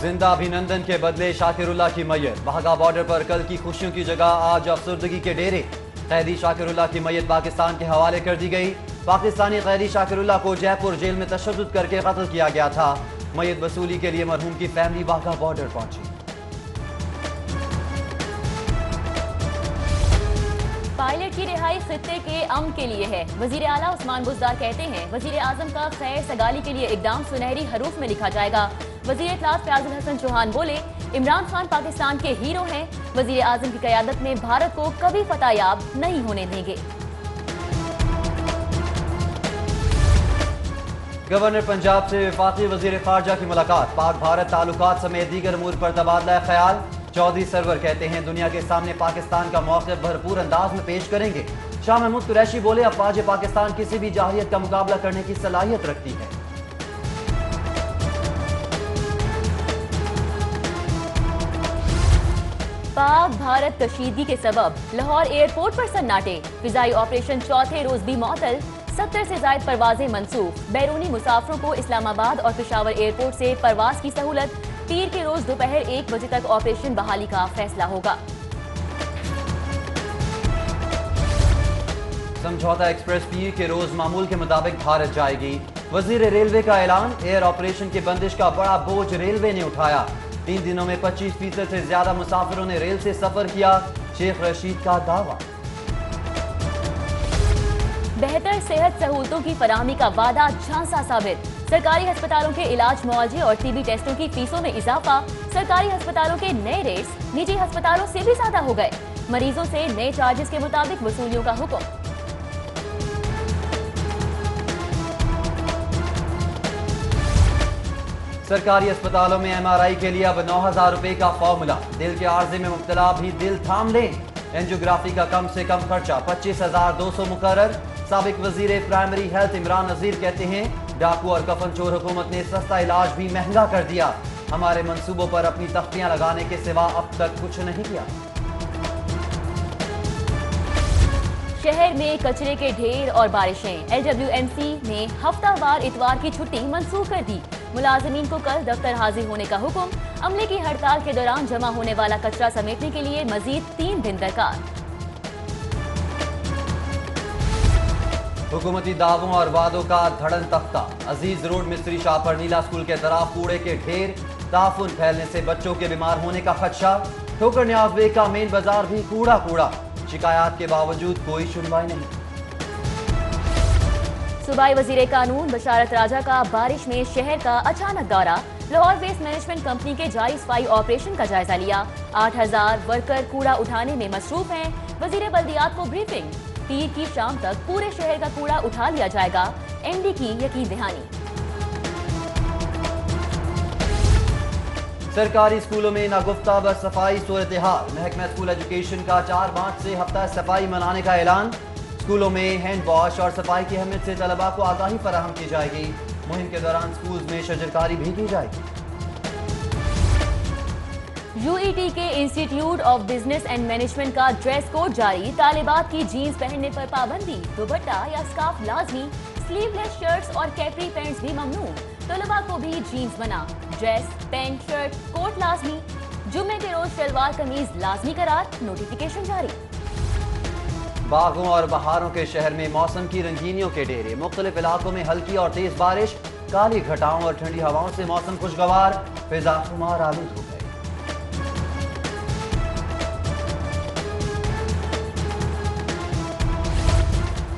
जिंदा अभिनंदन के बदले शाकिरुल्लाह की मैयत। वाघा बॉर्डर पर कल की खुशियों की जगह आज अफसरदगी के डेरे। कैदी शाकिरुल्लाह की मैयत पाकिस्तान के हवाले कर दी गई। पाकिस्तानी कैदी शाकिरुल्लाह को जयपुर जेल में तशद्दुद करके कत्ल किया गया था। मैयत वसूली के लिए मरहूम की फैमिली वाघा बॉर्डर पहुंची। पायलट की रिहाई खित्ते के अमन के लिए है। वजीर आला उस्मान बुज़दार कहते हैं वजीर आजम का खैर सगाली के लिए इकदाम सुनहरी हरूफ में लिखा जाएगा। वजीर इत्तलात फयाजुल हसन चौहान बोले इमरान खान पाकिस्तान के हीरो हैं, वजीर आजम की क़यादत में भारत को कभी फतहयाब नहीं होने देंगे। गवर्नर पंजाब से वफाकी वजीर खारजा की मुलाकात। पाक भारत ताल्लुकात समेत दीगर अमूर पर तबादला ख्याल। चौधरी सरवर कहते हैं दुनिया के सामने पाकिस्तान का मौक़िफ़ भरपूर अंदाज में पेश करेंगे। शाह महमूद कुरैशी बोले अफवाज पाकिस्तान किसी भी जाहिलियत का मुकाबला करने की सलाहियत रखती है। पाक भारत कशीदगी के सबब लाहौर एयरपोर्ट पर सन्नाटे। फिजाई ऑपरेशन चौथे रोज भी मअतल। 70 से ज्यादा परवाजें मंसूख। बैरूनी मुसाफरों को इस्लामाबाद और पेशावर एयरपोर्ट से परवाज की सहूलत। पीर के रोज दोपहर 1 बजे तक ऑपरेशन बहाली का फैसला होगा। समझौता एक्सप्रेस पीर के रोज मामूल के मुताबिक भारत जाएगी। वजीर रेलवे का ऐलान। एयर ऑपरेशन की बंदिश का बड़ा बोझ रेलवे ने उठाया। 3 दिनों में 25% से ज्यादा मुसाफिरों ने रेल से सफर किया। शेख रशीद का दावा। बेहतर सेहत सहूलतों की फराहमी का वादा झांसा साबित। सरकारी अस्पतालों के इलाज मुआवजे और टीबी टेस्टों की फीसों में इजाफा। सरकारी अस्पतालों के नए रेट्स निजी अस्पतालों से भी ज्यादा हो गए। मरीजों से नए चार्जेस के मुताबिक वसूलियों का हुक्म। सरकारी अस्पतालों में MRI के लिए अब 9,000 रुपए का फॉर्मूला। दिल के आर्जे में मुब्तला भी दिल थाम लें। एंजियोग्राफी का कम से कम खर्चा 25,200 मुकर्रर। साबिक वजीर प्राइमरी हेल्थ इमरान नजीर कहते हैं डाकू और कफन चोर हुकूमत ने सस्ता इलाज भी महंगा कर दिया। हमारे मंसूबों पर अपनी तख्तियां लगाने के सिवा अब तक कुछ नहीं किया। शहर में कचरे के ढेर और बारिशें। LWMC ने हफ्तावार इतवार की छुट्टी मंसूख कर दी। मुलाजिमीन को कल दफ्तर हाजिर होने का हुक्म। अमले की हड़ताल के दौरान जमा होने वाला कचरा समेटने के लिए मजीद 3 दिन दरकार। हुकूमती दावों और वादों का धड़न तख्ता। अजीज रोड मिस्त्री शाह पर नीला स्कूल के तरफ कूड़े के ढेर। ताफुन फैलने से बच्चों के बीमार होने का खदशा। ठोकर न्याज वे का मेन बाजार भी कूड़ा कूड़ा। शिकायत के बावजूद कोई सुनवाई नहीं। सूबाई वजीर कानून बशारत राजा का बारिश में शहर का अचानक दौरा। लाहौर वेस्ट मैनेजमेंट कंपनी के जारी सफाई ऑपरेशन का जायजा लिया। 8,000 वर्कर कूड़ा उठाने में मसरूफ हैं। वजीर बल्दियात को ब्रीफिंग। पीर की शाम तक पूरे शहर का कूड़ा उठा लिया जाएगा। MD की यकीन दहानी। सरकारी स्कूलों में नागुफ्ता व सफाई सूरत हाल। महकमा स्कूल एजुकेशन का 4 मार्च से हफ्ता सफाई मनाने का ऐलान। स्कूलों में हैंड वॉश और सफाई की अहमियत से तलबा को आगाही फराहम की जाएगी। मुहिम के दौरान स्कूल में शजरकारी भी की जाएगी। UET के institute of business and management का ड्रेस कोड जारी। तालिबात की जीन्स पहनने पर पाबंदी। दुपट्टा या स्कार्फ लाजमी। स्लीवलेस शर्ट्स और कैपरी पैंट्स भी ममनू। तलबा को भी जीन्स बना। ड्रेस, पैंट, शर्ट, कोट लाजमी। जुम्मे के रोज शलवार कमीज लाजमी करार। नोटिफिकेशन जारी। बागों और बहारों के शहर में मौसम की रंगीनियों के डेरे। मुख्तलिफ इलाकों में हल्की और तेज बारिश। काली घटाओं और ठंडी हवाओं से मौसम खुशगवार। फिजा खुमार आलूद हो गए।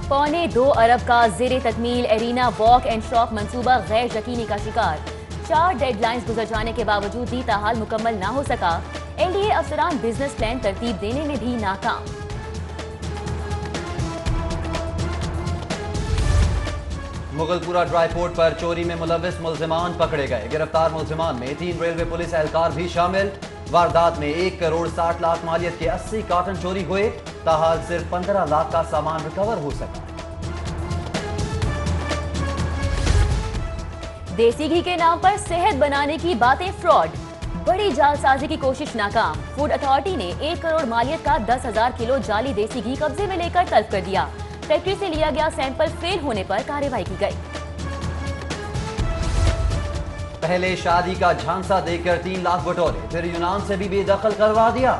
पौने 2 अरब का ज़ेरे तकमील एरिना वॉक एंड शॉप मंसूबा गैर यकीनी का शिकार। 4 डेडलाइंस गुजर जाने के बावजूद भी ताहाल मुकम्मल ना हो सका। LDA अफसरान बिजनेस प्लान तरतीब देने में भी नाकाम। मुगलपुरा ड्राई पोर्ट पर चोरी में मुलविस मुल्जिमान पकड़े गए। गिरफ्तार मुल्जिमान में 3 रेलवे पुलिस एहलकार भी शामिल। वारदात में 1 करोड़ 60 लाख मालियत के 80 कार्टन चोरी हुए। ताहाल सिर्फ 15 लाख का सामान रिकवर हो सका। देसी घी के नाम पर सेहत बनाने की बातें फ्रॉड। बड़ी जालसाजी की कोशिश नाकाम। फूड अथॉरिटी ने 1 करोड़ मालियत का 10,000 किलो जाली देसी घी कब्जे में लेकर तलब कर दिया। फैक्ट्री से लिया गया सैंपल फेल होने पर कार्रवाई की गई। पहले शादी का झांसा देकर 3 लाख बटोरे, फिर यूनान से भी बेदखल करवा दिया।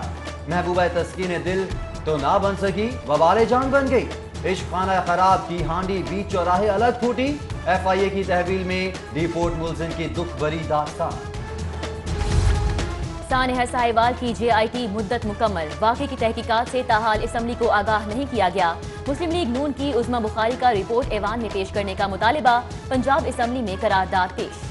महबूबा तस्कीन दिल तो ना बन सकी, वबाले जान बन गई। इश्क खाना खराब की हांडी बीच चौराहे अलग फूटी। FIA की तहवील में डिपोर्ट मुलजिम की दुख भरी दास्तान। सानेहा साहिवाल की JIT मुद्दत मुकम्मल, वाक़े की तहकीकात से ताहाल असम्बली को आगाह नहीं किया गया। मुस्लिम लीग नून की उस्मा बुखारी का रिपोर्ट ऐवान में पेश करने का मुतालिबा, पंजाब असम्बली में करारदाद पेश।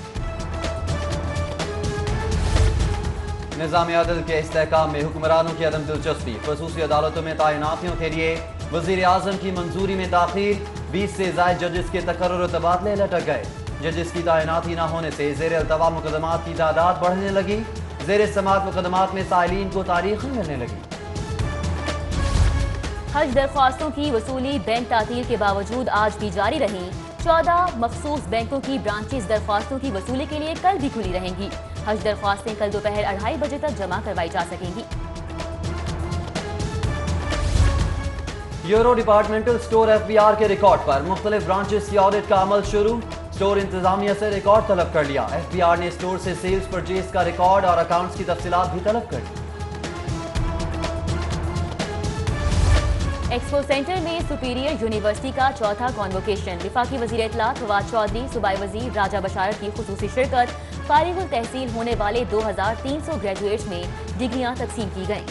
निज़ाम अदल के इस्तेहकाम में हुक्मरानों की अदम दिलचस्पी, ख़ुसूसी अदालतों में तैनातियों के लिए वज़ीर आज़म की मंजूरी में दाखिल। 20 से ज़ायद जजेस के तकर्रुर और तबादले लटक गए। जजेस की तैनाती न होने से ज़ेर अल्तवा मुकदमात की तादाद बढ़ने लगी। ज़ेर समाअत मुकदमात में साइलीन को तारीख मिलने लगी। हज दरख्वास्तों की वसूली बैंक तातील के बावजूद आज भी जारी रही। 14 मखसूस बैंकों की ब्रांचेस दरख्वास्तों की वसूली के लिए कल भी खुली रहेंगी। हज दरख्वास्तें कल दोपहर 2:30 बजे तक जमा करवाई जा सकेंगी। यूरो डिपार्टमेंटल स्टोर FBR के रिकॉर्ड पर मुख्तलिफ ब्रांचेस की ऑडिट का अमल शुरू। स्टोर इंतजामिया से रिकॉर्ड तलब कर लिया। FBR ने स्टोर से सेल्स परचेज का रिकॉर्ड और अकाउंट्स की तफसीलात भी तलब कर ली। एक्सपो सेंटर में सुपीरियर यूनिवर्सिटी का चौथा कॉन्वोकेशन, वफाकी वजीर इत्तलात फवाद चौधरी, सूबाई वजीर राजा बशारत की खुसूसी शिरकत। फारिगुल तहसील होने वाले 2300 ग्रेजुएट्स में डिग्रियां तकसीम की गईं।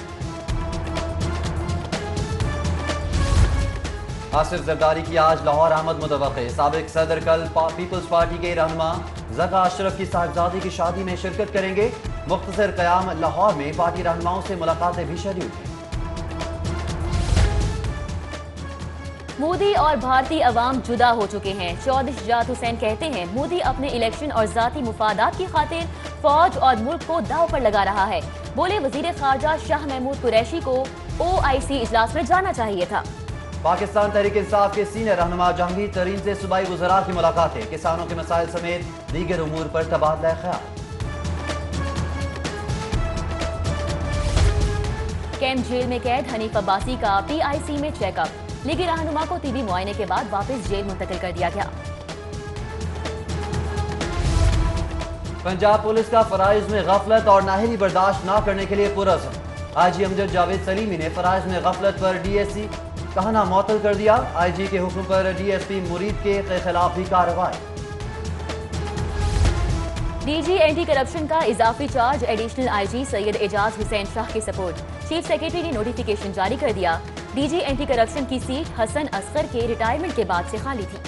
आसिफ जरदारी की आज लाहौर आमद मुतवक्के। साबिक सदर कल पीपल्स पार्टी के रहनुमा ज़का अशरफ की साहबजादी की शादी में शिरकत करेंगे। मुख्तसर क़याम लाहौर में पार्टी रहनुमाओं से मुलाकातें भी शेड्यूल हैं। मोदी और भारतीय अवाम जुदा हो चुके हैं। चौधरी शुजात हुसैन कहते हैं मोदी अपने इलेक्शन और जाती मुफादात की खातिर फौज और मुल्क को दाव पर लगा रहा है। बोले वजीर खारजा शाह महमूद कुरैशी को OIC इजलास में जाना चाहिए था। पाकिस्तान तहरीक इंसाफ के सीनियर रहनुमा जहांगीर तरीन से सूबाई वज़रा की मुलाकातें, किसानों के मसाइल समेत दीगर उमूर पर तबादला ख्याल। कैंप जेल में कैद हनीफ अब्बासी का PIC में चेकअप, लीगी रहनुमा को TB मुआयने के बाद वापस जेल मुंतकिल कर दिया गया। पंजाब पुलिस का फराइज में गफलत और नाअहली बर्दाश्त न करने के लिए पुरज़्म। IG अमजद जावेद सलीमी ने फराइज में गफलत पर DSC कहना मुअत्तल कर दिया। IG के हुक्म पर DSP मुरीद के खिलाफ भी कार्रवाई। DG एंटी करप्शन का इजाफी charge additional IG Syed Ejaz Hussain Shah के सपोर्ट। चीफ सेक्रेटरी ने नोटिफिकेशन जारी कर दिया। DG एंटी करप्शन की सीट हसन असगर के रिटायरमेंट के बाद से खाली थी।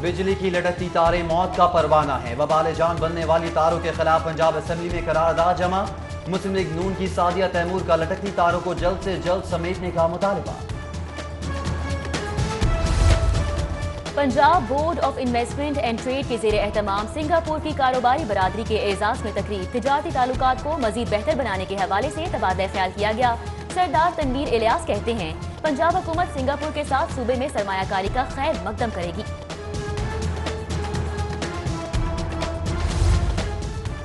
बिजली की लटकती तारें मौत का परवाना है। वबाले जान बनने वाली तारों के खिलाफ पंजाब असेंबली में करारदाद जमा। मुस्लिम लीग नून की सादिया तैमूर का लटकती तारों को जल्द से जल्द समेटने का मुतालिबा। Punjab board of investment and trade के जेर एहतमाम सिंगापुर की कारोबारी बरादरी के एजाज में तकरीब, तिजारती ताल्लुकात को मजीद बेहतर बनाने के हवाले से तबादला ख्याल किया गया। सरदार तनवीर इलियास कहते हैं पंजाब हुकूमत सिंगापुर के साथ सूबे में सरमायाकारी का खैर मकदम करेगी।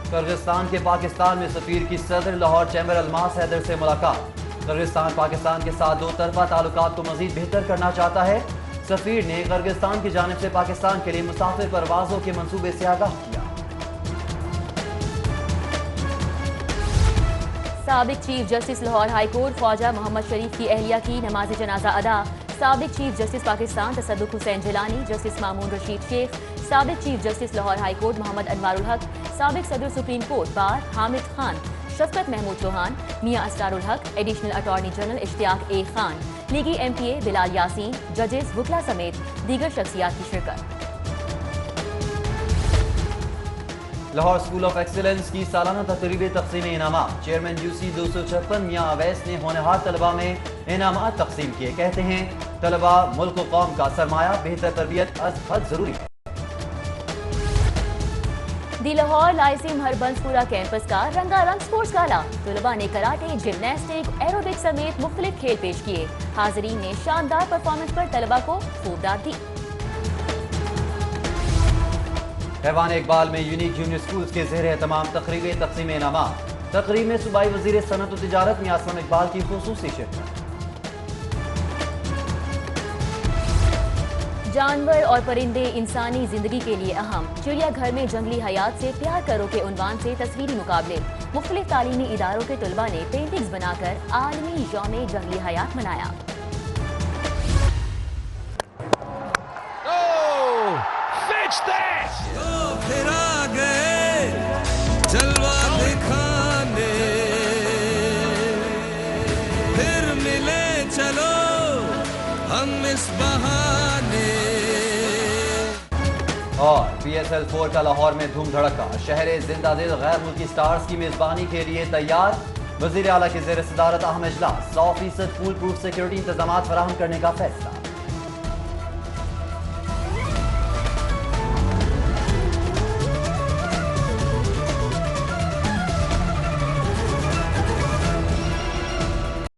किर्गिस्तान के पाकिस्तान में सफीर की सदर लाहौर चैम्बर अलमास हैदर से मुलाकात। किर्गिस्तान पाकिस्तान के साथ दो तरफा ताल्लुकात को मजीद बेहतर करना चाहता है। सफीर ने किर्गिस्तान की जानिब से पाकिस्तान के लिए मुसाफिर परवाजों के मंसूबे से आगाह किया। साबिक chief justice Lahore high court Khawaja Muhammad Sharif की अहलिया की नमाज जनाजा अदा। साबिक chief justice Pakistan Tassaduq Hussain Jillani, justice Mamoon Rashid Sheikh, साबिक chief justice Lahore high court Muhammad Anwarul Haq, साबिक सदर supreme court bar Hamid Khan, Shafqat Mahmood Chohan, Mian Asrarul Haq, additional attorney general Ishtiaq A Khan, लीगी MPA बिलाल यासीन, जजेस वकला समेत दीगर शख्सियात की शिरकत। लाहौर स्कूल ऑफ एक्सीलेंस की सालाना तकरीब तकसीम इनामात। चेयरमैन UC 256 मियां अवैस ने होनहार तलबा में इनामात तकसीम किए। कहते हैं तलबा मुल्क व कौम का सरमाया, बेहतर तरबियत हद जरूरी है। दी लाहौर लाइसिम हरबंसपुरा कैंपस का रंगारंग स्पोर्ट्स गाला। तलबा ने कराटे, जिमनास्टिक, एरोबिक समेत मुख्तलिफ खेल पेश किए। हाजरीन ने शानदार परफॉर्मेंस पर तलबा को खूब दाद दी। हैवान इकबाल में यूनिक जूनियर स्कूल्स के ज़ेर एहतमाम तकरीब तकसीम इनामात। तकरीब में सूबाई वज़ीर सनअत व तिजारत मियां असलम इकबाल की खुसूसी शिरकत। जानवर और परिंदे इंसानी जिंदगी के लिए अहम, चिड़िया घर में जंगली हयात से प्यार करो के उन्वान से तस्वीरी मुकाबले। मुख्तलिफ तालीमी इदारों के तलबा ने पेंटिंग्स बनाकर आलमी यौम जंगली हयात मनाया। फिर आ गए जलवा दिखाने, फिर मिले चलो हम इस बहाने। और PSL 4 का लाहौर में धूम धड़का, शहर जिंदा दिल गैर मुल्की स्टार्स की मेजबानी के लिए तैयार। वजीर आला की ज़ेर सदारत अहम इजलास, 100% फूल प्रूफ सिक्योरिटी इंतजाम फराहम करने का फैसला।